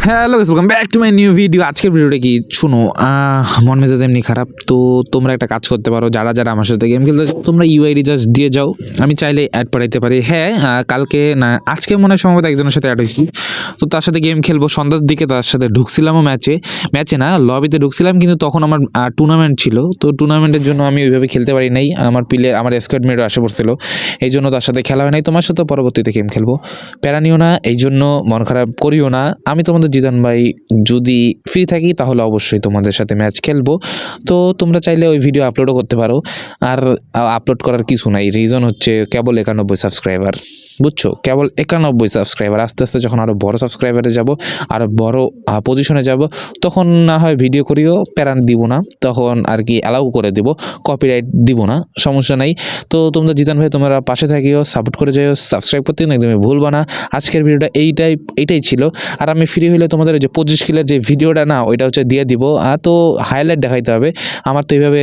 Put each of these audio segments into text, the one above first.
Hello guys, welcome back to my new video. আজকের ভিডিওটা কি শুনো, মন মেজাজ এমনি খারাপ। তো তোমরা একটা কাজ করতে পারো, যারা যারা আমার সাথে গেম খেলতে চাও তোমরা ইউআইডি জাস্ট দিয়ে যাও, আমি চাইলে অ্যাড পাঠাইতে পারি। হ্যাঁ, কালকে না আজকে মনে হয় সম্ভবত একজনের সাথে অ্যাড হয়েছি, তো তার সাথে গেম খেলবো সন্ধ্যার দিকে। তার সাথে ঢুকছিলামও ম্যাচে না লবিতে ঢুকছিলাম, কিন্তু তখন আমার টুর্নামেন্ট ছিল। তো টুর্নামেন্টের জন্য আমি ওইভাবে খেলতে পারি নাই, আমার প্লেয়ার আমার স্কোয়াড মেটও আসে পড়ছিল, এই জন্য তার সাথে খেলা হয় নাই। তোমার সাথে পরবর্তীতে গেম খেলবো, প্যারা নিও না, এই জন্য মন খারাপ করিও না। আমি তোমাদের জিদান ভাই, যদি ফ্রি থাকি তাহলে অবশ্যই তোমাদের সাথে ম্যাচ খেলবো। তো তোমরা চাইলে ওই ভিডিও আপলোডও করতে পারো। আর আপলোড করার কিছু নাই, রিজন হচ্ছে কেবল 91 সাবস্ক্রাইবার, বুঝছো? কেবল 91 সাবস্ক্রাইবার। আস্তে আস্তে যখন আরও বড় সাবস্ক্রাইবারে যাব, আরও বড় পজিশনে যাব, তখন না হয় ভিডিও করিও, প্যারান দিব না, তখন আর কি অ্যালাউ করে দিব, কপিরাইট দিব না, সমস্যা নাই। তো তোমরা জিতান ভাই, তোমরা পাশে থাকিও, সাপোর্ট করে যাও, সাবস্ক্রাইব করতে একদমই ভুলবা না। আজকের ভিডিওটা এইটাই ছিল। আর আমি ফ্রি হলে তোমাদের ওই যে 25 কিলোর যে ভিডিওটা না, ওইটা হচ্ছে দিয়ে দিব। তো হাইলাইট দেখাইতে হবে, আমার তো এইভাবে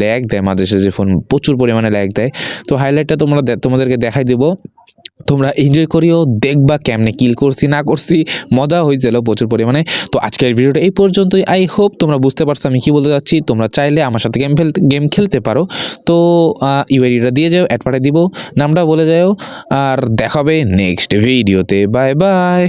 ল্যাগ দেয় মাঝে সাঝে, যে ফোন প্রচুর পরিমাণে ল্যাগ দেয়। তো হাইলাইটটা তোমাদেরকে দেখাই দিব, তোমরা এনজয় করিও, দেখবা কেমনে কিল করছি না করছি, মজা হয়েছিল প্রচুর পরিমাণে। তো আজকের ভিডিওটা এই পর্যন্তই। আই হোপ তোমরা বুঝতে পারছো আমি কি বলতে যাচ্ছি। তোমরা চাইলে আমার সাথে গেম খেলতে পারো। তো ইউআইডিটা দিয়ে যাও, অ্যাড পাঠিয়ে দিব, নামটা বলে যাও। আর দেখাবে নেক্সট ভিডিওতে। Bye bye.